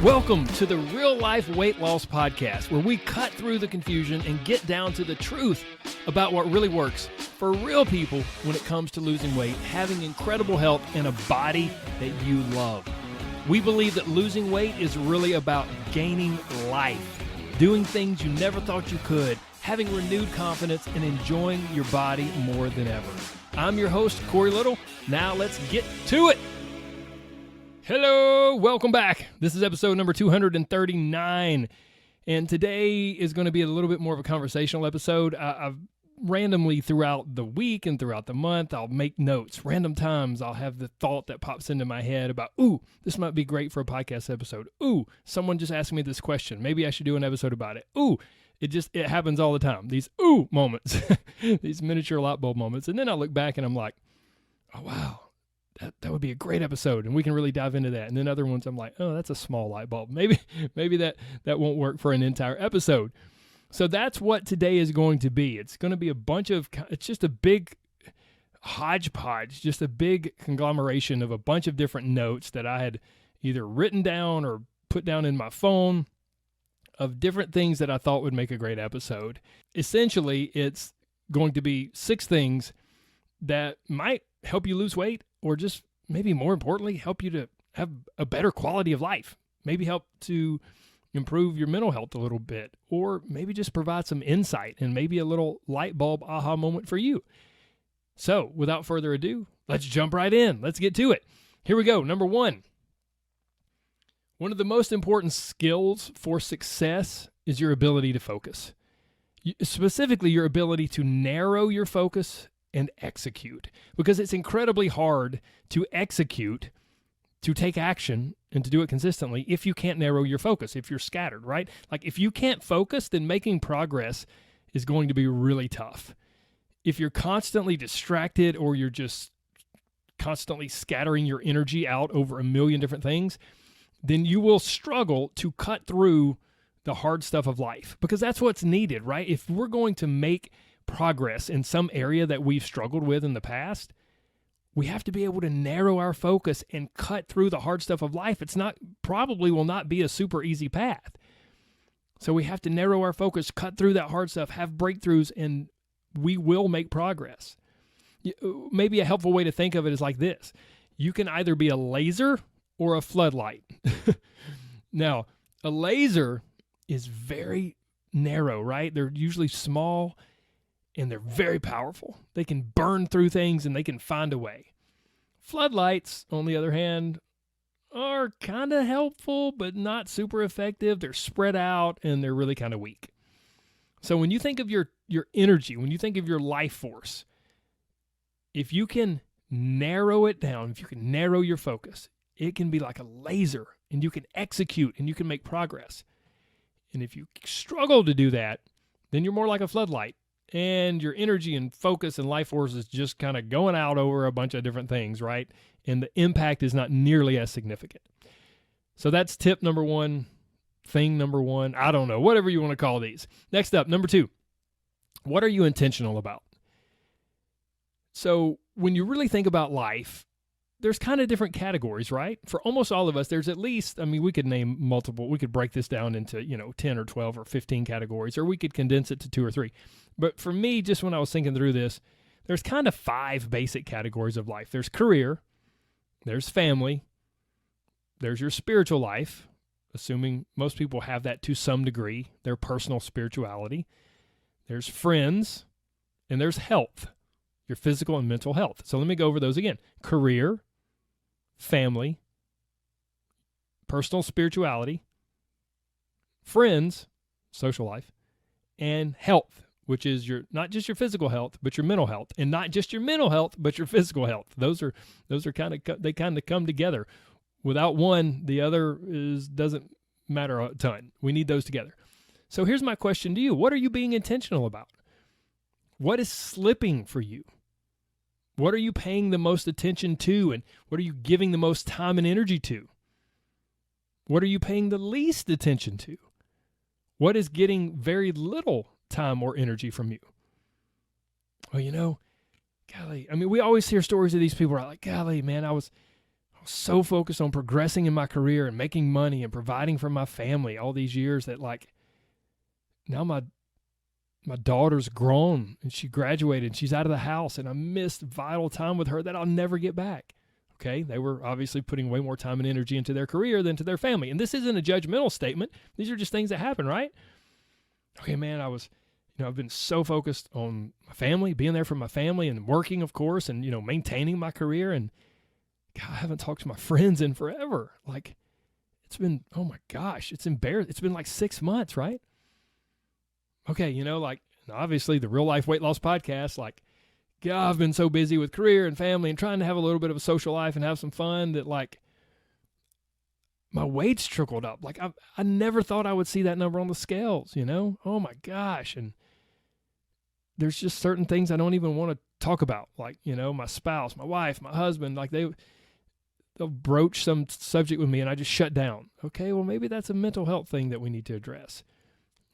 Welcome to the Real Life Weight Loss Podcast, where we cut through the confusion and get down to the truth about what really works for real people when it comes to losing weight, having incredible health, and a body that you love. We believe that losing weight is really about gaining life, doing things you never thought you could, having renewed confidence, and enjoying your body more than ever. I'm your host, Corey Little. Now let's get to it. Hello, welcome back. This is episode number 239, and today is going to be a little bit more of a conversational episode. I've randomly throughout the week and throughout the month, I'll make notes. Random times, I'll have the thought that pops into my head about, ooh, this might be great for a podcast episode. Ooh, someone just asked me this question. Maybe I should do an episode about it. Ooh, it happens all the time. These ooh moments, these miniature light bulb moments. And then I look back and I'm like, oh, wow. That would be a great episode, and we can really dive into that. And then other ones I'm like, oh, that's a small light bulb. Maybe that won't work for an entire episode. So that's what today is going to be. It's going to be it's just a big hodge-podge, just a big conglomeration of a bunch of different notes that I had either written down or put down in my phone of different things that I thought would make a great episode. Essentially, it's going to be 6 things that might help you lose weight, or just maybe more importantly, help you to have a better quality of life, maybe help to improve your mental health a little bit, or maybe just provide some insight and maybe a little light bulb aha moment for you. So without further ado, let's jump right in. Let's get to it. Here we go. Number 1. One of the most important skills for success is your ability to focus. Specifically, your ability to narrow your focus and execute, because it's incredibly hard to execute, to take action, and to do it consistently if you can't narrow your focus, if you're scattered, right? Like if you can't focus, then making progress is going to be really tough. If you're constantly distracted or you're just constantly scattering your energy out over a million different things, then you will struggle to cut through the hard stuff of life, because that's what's needed, right? If we're going to make progress in some area that we've struggled with in the past, we have to be able to narrow our focus and cut through the hard stuff of life. Probably will not be a super easy path. So we have to narrow our focus, cut through that hard stuff, have breakthroughs, and we will make progress. Maybe a helpful way to think of it is like this. You can either be a laser or a floodlight. Now, a laser is very narrow, right? They're usually small, and they're very powerful. They can burn through things and they can find a way. Floodlights, on the other hand, are kind of helpful, but not super effective. They're spread out and they're really kind of weak. So when you think of your energy, when you think of your life force, if you can narrow it down, if you can narrow your focus, it can be like a laser and you can execute and you can make progress. And if you struggle to do that, then you're more like a floodlight. And your energy and focus and life force is just kind of going out over a bunch of different things, right? And the impact is not nearly as significant. So that's tip number 1, thing number 1. I don't know, whatever you want to call these. Next up, number 2. What are you intentional about? So when you really think about life, there's kind of different categories, right? For almost all of us, there's at least, we could name multiple, we could break this down into, 10 or 12 or 15 categories, or we could condense it to 2 or 3. But for me, just when I was thinking through this, there's kind of 5 basic categories of life. There's career, there's family, there's your spiritual life, assuming most people have that to some degree, their personal spirituality. There's friends, and there's health, your physical and mental health. So let me go over those again. Career, family, personal spirituality, friends, social life, and health, which is not just your physical health, but your mental health, and not just your mental health, but your physical health. Those are they kind of come together. Without one, the other doesn't matter a ton. We need those together. So here's my question to you. What are you being intentional about? What is slipping for you? What are you paying the most attention to, and what are you giving the most time and energy to? What are you paying the least attention to? What is getting very little time or energy from you? Well, golly, we always hear stories of these people who are like, golly, man, I was was so focused on progressing in my career and making money and providing for my family all these years that like now my daughter's grown and she graduated and she's out of the house and I missed vital time with her that I'll never get back. Okay, they were obviously putting way more time and energy into their career than to their family. And this isn't a judgmental statement. These are just things that happen, right? Okay, man, I've been so focused on my family, being there for my family and working, of course, and, maintaining my career. And God, I haven't talked to my friends in forever. Like, it's been, oh my gosh, it's embarrassing. It's been like 6 months, right? Okay, obviously the Real Life Weight Loss Podcast, like, God, I've been so busy with career and family and trying to have a little bit of a social life and have some fun that, like, my weight's trickled up. Like, I never thought I would see that number on the scales, Oh, my gosh. And there's just certain things I don't even want to talk about. Like, my spouse, my wife, my husband, like, they'll broach some subject with me and I just shut down. Okay, well, maybe that's a mental health thing that we need to address.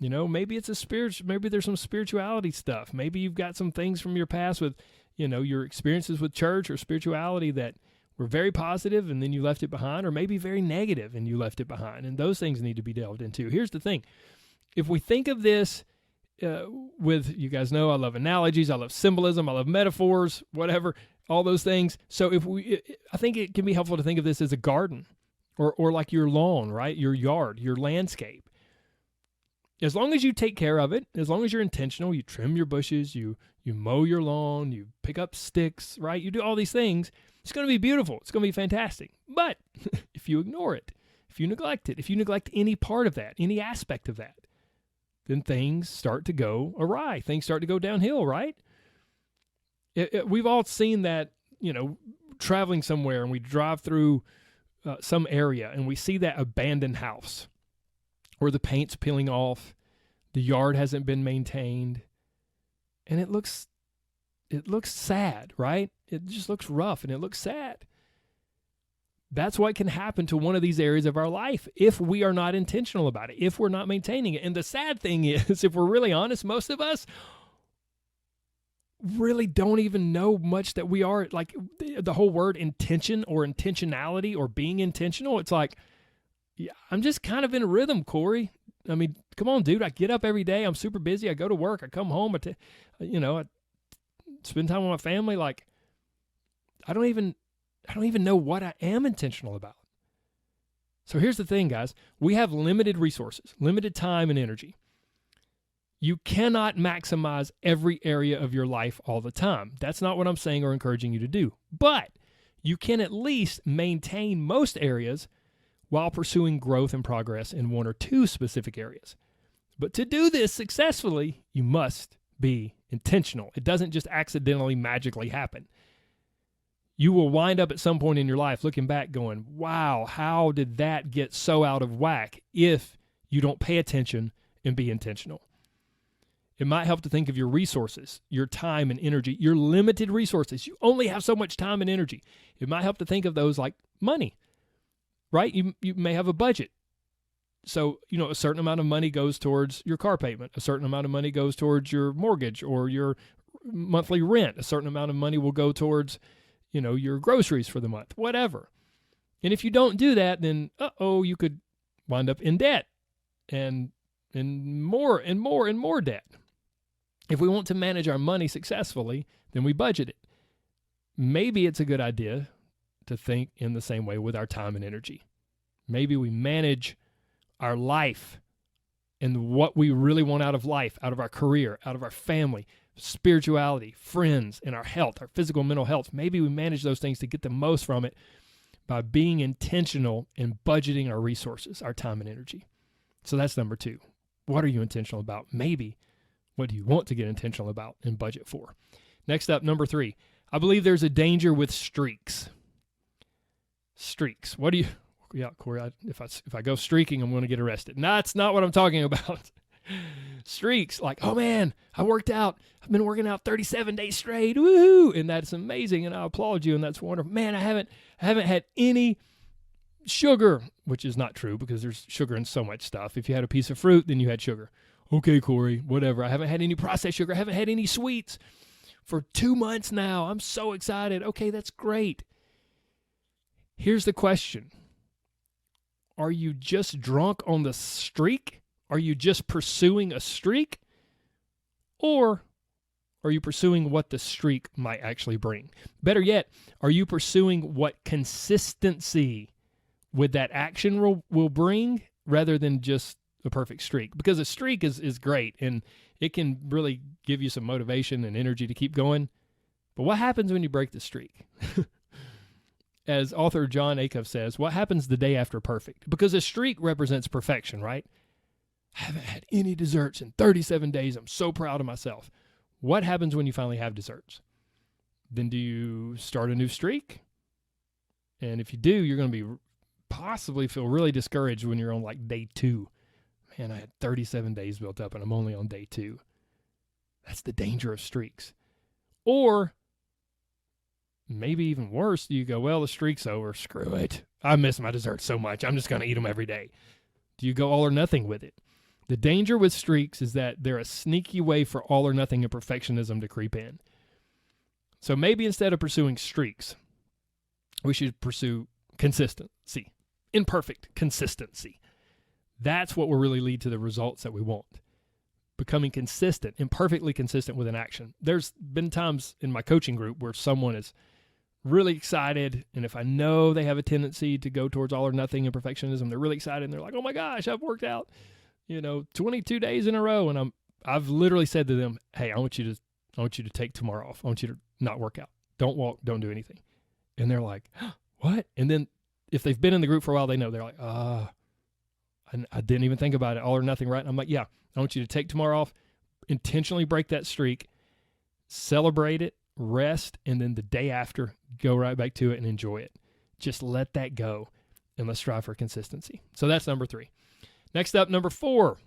Maybe it's maybe there's some spirituality stuff. Maybe you've got some things from your past with, your experiences with church or spirituality that were very positive and then you left it behind, or maybe very negative and you left it behind. And those things need to be delved into. Here's the thing. If we think of this with, you guys know, I love analogies, I love symbolism, I love metaphors, whatever, all those things. So I think it can be helpful to think of this as a garden or like your lawn, right? Your yard, your landscape. As long as you take care of it, as long as you're intentional, you trim your bushes, you mow your lawn, you pick up sticks, right? You do all these things, it's going to be beautiful. It's going to be fantastic. But if you ignore it, if you neglect it, if you neglect any part of that, any aspect of that, then things start to go awry. Things start to go downhill, right? We've all seen that, traveling somewhere and we drive through some area and we see that abandoned house, where the paint's peeling off, the yard hasn't been maintained, and it looks sad, right? It just looks rough and it looks sad. That's what can happen to one of these areas of our life if we are not intentional about it, if we're not maintaining it. And the sad thing is, if we're really honest, most of us really don't even know much that we are, like the whole word intention or intentionality or being intentional. It's like, yeah, I'm just kind of in a rhythm, Corey. I mean, come on, dude. I get up every day. I'm super busy. I go to work. I come home. I spend time with my family. Like, I don't even know what I am intentional about. So here's the thing, guys. We have limited resources, limited time and energy. You cannot maximize every area of your life all the time. That's not what I'm saying or encouraging you to do. But you can at least maintain most areas while pursuing growth and progress in one or two specific areas. But to do this successfully, you must be intentional. It doesn't just accidentally, magically happen. You will wind up at some point in your life looking back going, wow, how did that get so out of whack, if you don't pay attention and be intentional. It might help to think of your resources, your time and energy, your limited resources. You only have so much time and energy. It might help to think of those like money. Right? You may have a budget. So, a certain amount of money goes towards your car payment. A certain amount of money goes towards your mortgage or your monthly rent. A certain amount of money will go towards, your groceries for the month, whatever. And if you don't do that, then, you could wind up in debt and more and more and more debt. If we want to manage our money successfully, then we budget it. Maybe it's a good idea to think in the same way with our time and energy. Maybe we manage our life and what we really want out of life, out of our career, out of our family, spirituality, friends, and our health, our physical and mental health. Maybe we manage those things to get the most from it by being intentional and budgeting our resources, our time and energy. So that's number 2. What are you intentional about? Maybe what do you want to get intentional about and budget for? Next up, number 3. I believe there's a danger with streaks. Streaks. What do you... Yeah, Corey, if I go streaking, I'm going to get arrested. No, that's not what I'm talking about. Streaks. Like, oh man, I worked out. I've been working out 37 days straight. Woohoo! And that's amazing, and I applaud you, and that's wonderful. Man, I haven't had any sugar, which is not true because there's sugar in so much stuff. If you had a piece of fruit, then you had sugar. Okay, Corey, whatever. I haven't had any processed sugar. I haven't had any sweets for 2 months now. I'm so excited. Okay, that's great. Here's the question. Are you just drunk on the streak? Are you just pursuing a streak? Or are you pursuing what the streak might actually bring? Better yet, are you pursuing what consistency with that action will bring rather than just a perfect streak? Because a streak is great, and it can really give you some motivation and energy to keep going. But what happens when you break the streak? As author John Acuff says, what happens the day after perfect? Because a streak represents perfection, right? I haven't had any desserts in 37 days. I'm so proud of myself. What happens when you finally have desserts? Then do you start a new streak? And if you do, you're going to be possibly feel really discouraged when you're on like day 2. Man, I had 37 days built up and I'm only on day 2. That's the danger of streaks. Or maybe even worse, you go, well, the streak's over. Screw it. I miss my dessert so much. I'm just going to eat them every day. Do you go all or nothing with it? The danger with streaks is that they're a sneaky way for all or nothing and perfectionism to creep in. So maybe instead of pursuing streaks, we should pursue consistency, imperfect consistency. That's what will really lead to the results that we want. Becoming consistent, imperfectly consistent with an action. There's been times in my coaching group where someone is really excited, and if I know they have a tendency to go towards all or nothing and perfectionism, they're really excited and they're like, oh my gosh, I've worked out 22 days in a row, and I've literally said to them, hey, I want you to take tomorrow off. I want you to not work out. Don't walk, don't do anything. And they're like, what? And then if they've been in the group for a while, they know. They're like, I didn't even think about it, all or nothing, right? And I'm like, yeah, I want you to take tomorrow off, intentionally break that streak, celebrate it, rest, and then the day after, go right back to it and enjoy it. Just let that go, and let's strive for consistency. So that's number 3. Next up, number 4.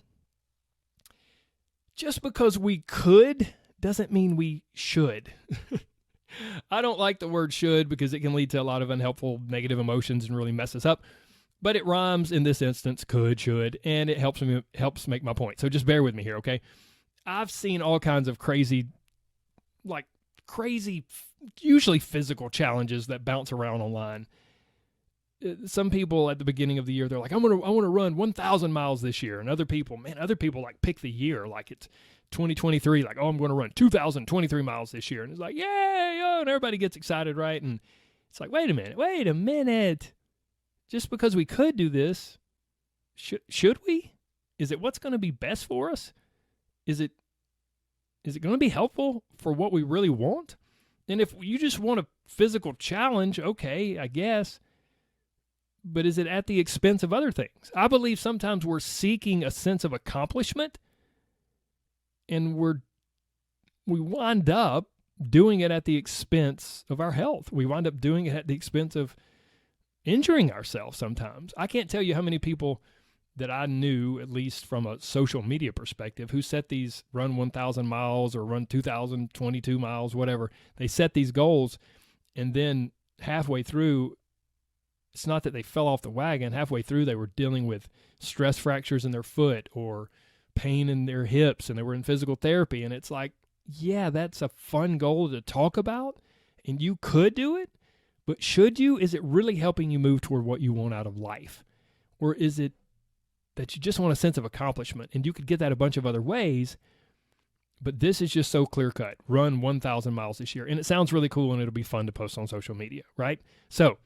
Just because we could doesn't mean we should. I don't like the word should because it can lead to a lot of unhelpful negative emotions and really mess us up. But it rhymes in this instance, could, should, and it helps make my point. So just bear with me here, okay? I've seen all kinds of crazy, usually physical challenges that bounce around online. Some people at the beginning of the year, they're like, I want to run 1,000 miles this year. And other people like pick the year, like it's 2023, like, oh, I'm going to run 2,023 miles this year. And it's like, yay, oh, and everybody gets excited, right? And it's like, wait a minute. Just because we could do this, should we? Is it what's going to be best for us? Is it going to be helpful for what we really want? And if you just want a physical challenge, okay, I guess. But is it at the expense of other things? I believe sometimes we're seeking a sense of accomplishment, and we wind up doing it at the expense of our health. We wind up doing it at the expense of injuring ourselves sometimes. I can't tell you how many people that I knew, at least from a social media perspective, who set these run 1,000 miles or run 2,022 miles, whatever. They set these goals, and then halfway through, it's not that they fell off the wagon. Halfway through, they were dealing with stress fractures in their foot or pain in their hips, and they were in physical therapy. And it's like, yeah, that's a fun goal to talk about, and you could do it, but should you? Is it really helping you move toward what you want out of life? Or is it that you just want a sense of accomplishment? And you could get that a bunch of other ways, but this is just so clear-cut. Run 1,000 miles this year. And it sounds really cool, and it'll be fun to post on social media, right? So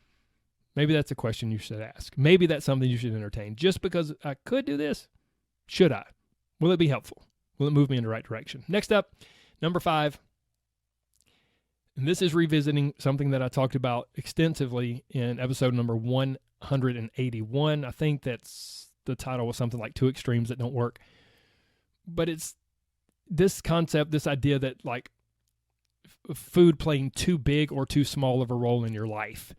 maybe that's a question you should ask. Maybe that's something you should entertain. Just because I could do this, should I? Will it be helpful? Will it move me in the right direction? Next up, number 5. And this is revisiting something that I talked about extensively in episode number 181. I think that's the title was something like 2 extremes that don't work. But it's this concept, this idea that like food playing too big or too small of a role in your life.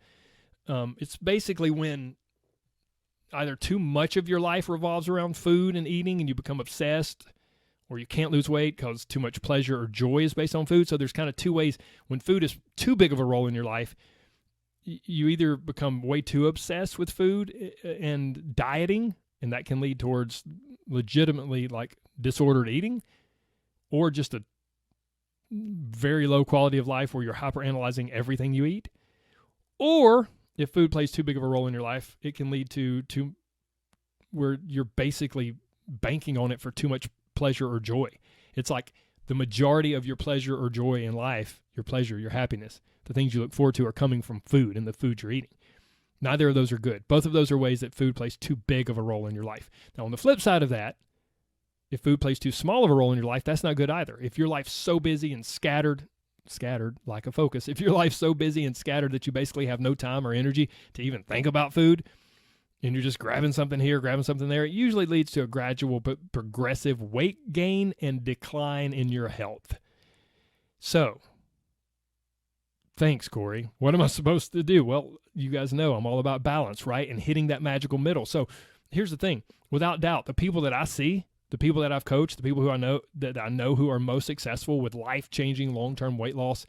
It's basically when either too much of your life revolves around food and eating and you become obsessed, or you can't lose weight because too much pleasure or joy is based on food. So there's kind of 2 ways. When food is too big of a role in your life, you either become way too obsessed with food and dieting, and that can lead towards legitimately like disordered eating, or just a very low quality of life where you're hyperanalyzing everything you eat. Or if food plays too big of a role in your life, it can lead to where you're basically banking on it for too much pleasure or joy. It's like the majority of your pleasure or joy in life, your pleasure, your happiness, the things you look forward to are coming from food and the food you're eating. Neither of those are good. Both of those are ways that food plays too big of a role in your life. Now, on the flip side of that, if food plays too small of a role in your life, that's not good either. If your life's so busy and scattered like a focus, if your life's so busy and scattered that you basically have no time or energy to even think about food, and you're just grabbing something here, grabbing something there, it usually leads to a gradual but progressive weight gain and decline in your health. So, thanks, Corey. What am I supposed to do? Well, you guys know I'm all about balance, right? And hitting that magical middle. So here's the thing. Without doubt, the people that I see, the people that I've coached, the people who I know who are most successful with life-changing long-term weight loss,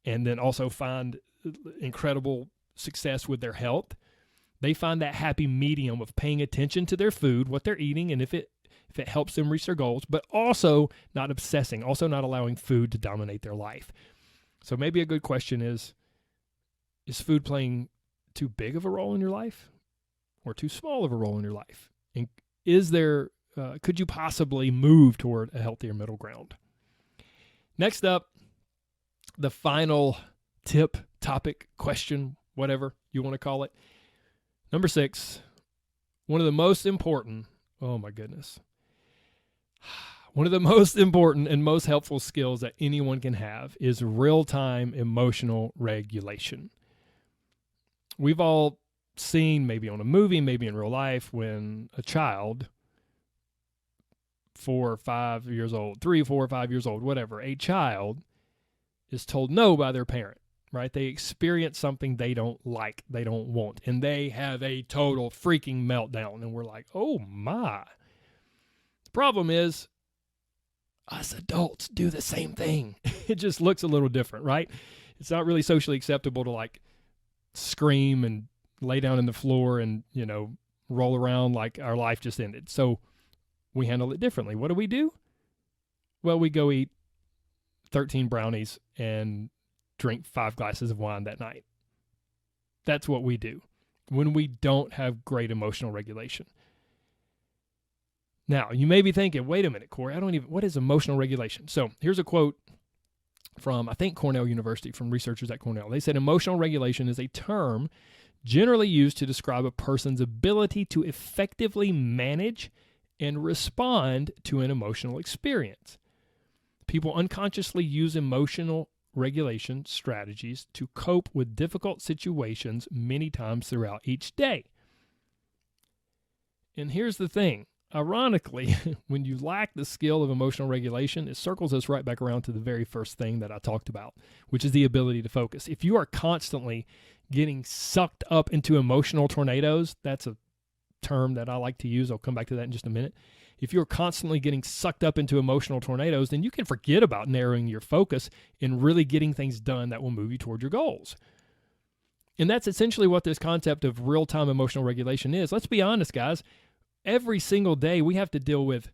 and then also find incredible success with their health, they find that happy medium of paying attention to their food, what they're eating, and if it helps them reach their goals, but also not obsessing, also not allowing food to dominate their life. So maybe a good question is food playing too big of a role in your life or too small of a role in your life? And could you possibly move toward a healthier middle ground? Next up, the final tip, topic, question, whatever you want to call it. Number 6, one of the most important, oh my goodness, one of the most important and most helpful skills that anyone can have is real-time emotional regulation. We've all seen, maybe on a movie, maybe in real life, when a child, 4 or 5 years old, 3, 4, 5 years old, whatever, a child is told no by their parent, right? They experience something they don't like, they don't want, and they have a total freaking meltdown. And we're like, oh my. The problem is, us adults do the same thing. It just looks a little different, right? It's not really socially acceptable to like scream and lay down in the floor and, roll around like our life just ended. So we handle it differently. What do? Well, we go eat 13 brownies and drink 5 glasses of wine that night. That's what we do when we don't have great emotional regulation. Now, you may be thinking, wait a minute, Corey, what is emotional regulation? So here's a quote from, I think, Cornell University, from researchers at Cornell. They said, emotional regulation is a term generally used to describe a person's ability to effectively manage and respond to an emotional experience. People unconsciously use emotional regulation strategies to cope with difficult situations many times throughout each day. And here's the thing. Ironically, when you lack the skill of emotional regulation, it circles us right back around to the very first thing that I talked about, which is the ability to focus. If you are constantly getting sucked up into emotional tornadoes, that's a term that I like to use. I'll come back to that in just a minute. If you're constantly getting sucked up into emotional tornadoes, then you can forget about narrowing your focus and really getting things done that will move you toward your goals. And that's essentially what this concept of real-time emotional regulation is. Let's be honest, guys. Every single day we have to deal with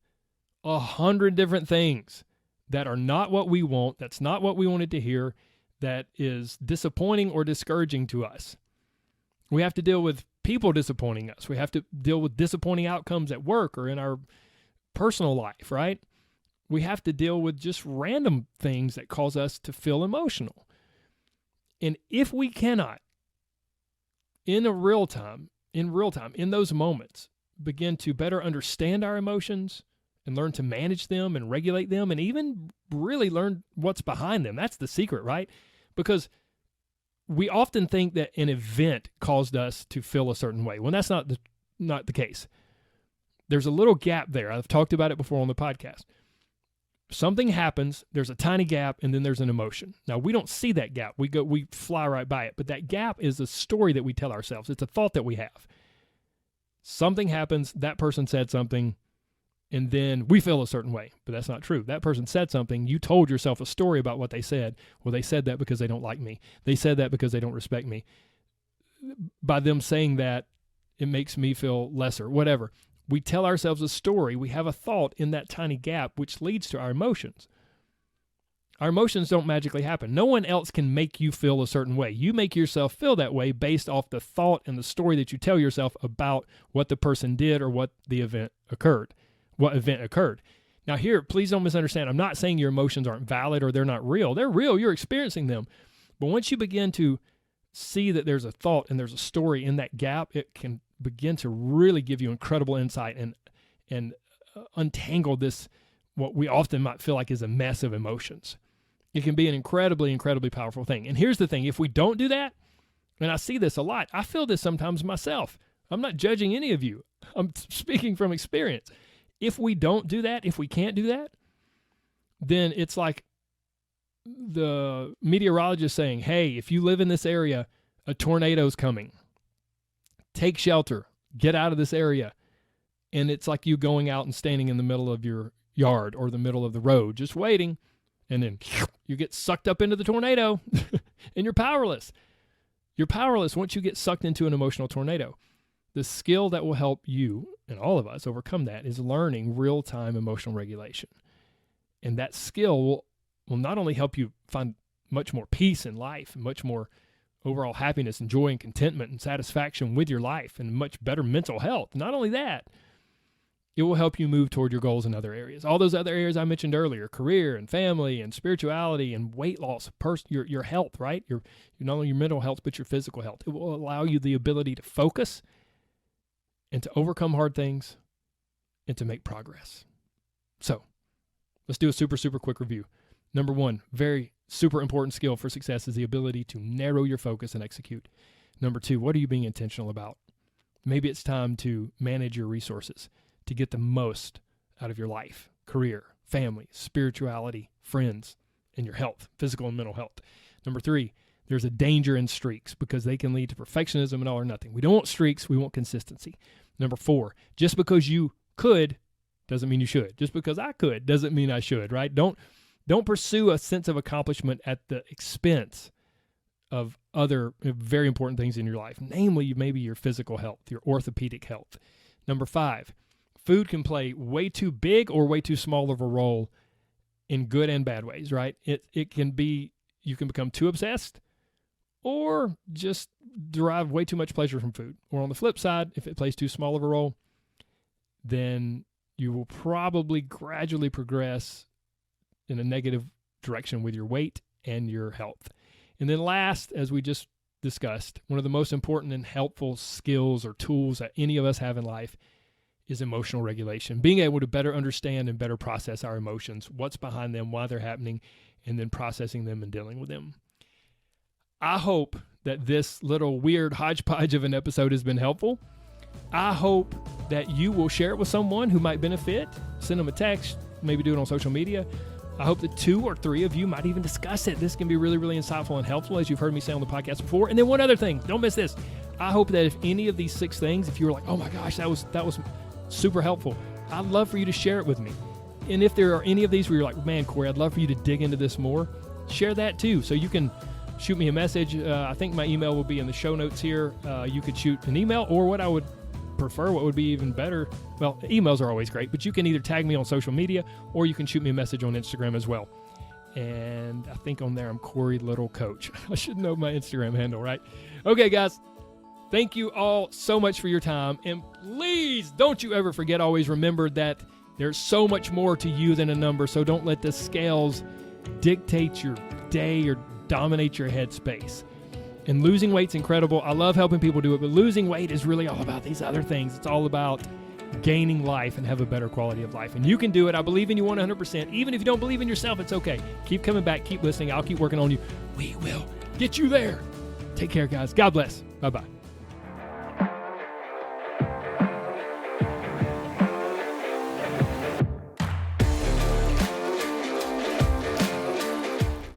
100 different things that are not what we want, that's not what we wanted to hear, that is disappointing or discouraging to us. We have to deal with people disappointing us. We have to deal with disappointing outcomes at work or in our personal life, right? We have to deal with just random things that cause us to feel emotional. And if we cannot, in real time, in those moments, begin to better understand our emotions and learn to manage them and regulate them and even really learn what's behind them. That's the secret, right? Because we often think that an event caused us to feel a certain way. Well, that's not the case. There's a little gap there. I've talked about it before on the podcast. Something happens, there's a tiny gap, and then there's an emotion. Now, we don't see that gap. We fly right by it. But that gap is a story that we tell ourselves. It's a thought that we have. Something happens, that person said something, and then we feel a certain way. But that's not true. That person said something. You told yourself a story about what they said. Well, they said that because they don't like me. They said that because they don't respect me. By them saying that, it makes me feel lesser, whatever. We tell ourselves a story. We have a thought in that tiny gap, which leads to our emotions. Our emotions don't magically happen. No one else can make you feel a certain way. You make yourself feel that way based off the thought and the story that you tell yourself about what the person did or what the event occurred. Now here, please don't misunderstand. I'm not saying your emotions aren't valid or they're not real. They're real. You're experiencing them. But once you begin to see that there's a thought and there's a story in that gap, it can begin to really give you incredible insight and untangle this, what we often might feel like is a mess of emotions. It can be an incredibly, incredibly powerful thing. And here's the thing. If we don't do that, and I see this a lot, I feel this sometimes myself. I'm not judging any of you. I'm speaking from experience. If we don't do that, if we can't do that, then it's like the meteorologist saying, hey, if you live in this area, a tornado's coming. Take shelter. Get out of this area. And it's like you going out and standing in the middle of your yard or the middle of the road, just waiting. And then you get sucked up into the tornado and you're powerless. You're powerless once you get sucked into an emotional tornado. The skill that will help you and all of us overcome that is learning real-time emotional regulation. And that skill will not only help you find much more peace in life, and much more overall happiness and joy and contentment and satisfaction with your life and much better mental health. Not only that, it will help you move toward your goals in other areas. All those other areas I mentioned earlier, career and family and spirituality and weight loss, your health, right? Not only your mental health, but your physical health. It will allow you the ability to focus and to overcome hard things and to make progress. So let's do a super, super quick review. Number one, very super important skill for success is the ability to narrow your focus and execute. Number two, what are you being intentional about? Maybe it's time to manage your resources to get the most out of your life, career, family, spirituality, friends, and your health, physical and mental health. Number three, there's a danger in streaks because they can lead to perfectionism and all or nothing. We don't want streaks, we want consistency. Number four, just because you could doesn't mean you should. Just because I could doesn't mean I should, right? Don't pursue a sense of accomplishment at the expense of other very important things in your life, namely maybe your physical health, your orthopedic health. Number five, food can play way too big or way too small of a role in good and bad ways, right? It can be, you can become too obsessed or just derive way too much pleasure from food. Or on the flip side, if it plays too small of a role, then you will probably gradually progress in a negative direction with your weight and your health. And then last, as we just discussed, one of the most important and helpful skills or tools that any of us have in life is emotional regulation. Being able to better understand and better process our emotions, what's behind them, why they're happening, and then processing them and dealing with them. I hope that this little weird hodgepodge of an episode has been helpful. I hope that you will share it with someone who might benefit. Send them a text, maybe do it on social media. I hope that 2 or 3 of you might even discuss it. This can be really, really insightful and helpful, as you've heard me say on the podcast before. And then one other thing, don't miss this. I hope that if any of these 6 things, if you were like, oh my gosh, that was super helpful, I'd love for you to share it with me. And if there are any of these where you're like, man, Corey, I'd love for you to dig into this more, share that too. So you can shoot me a message. I think my email will be in the show notes here. You could shoot an email, or what I would prefer, what would be even better, well, emails are always great, but you can either tag me on social media or you can shoot me a message on Instagram as well. And I think on there I'm Corey Little Coach. I should know my Instagram handle, right? Okay, guys. Thank you all so much for your time. And please don't you ever forget, always remember that there's so much more to you than a number. So don't let the scales dictate your day or dominate your headspace. And losing weight's incredible. I love helping people do it, but losing weight is really all about these other things. It's all about gaining life and have a better quality of life. And you can do it. I believe in you 100%. Even if you don't believe in yourself, it's okay. Keep coming back. Keep listening. I'll keep working on you. We will get you there. Take care, guys. God bless. Bye-bye.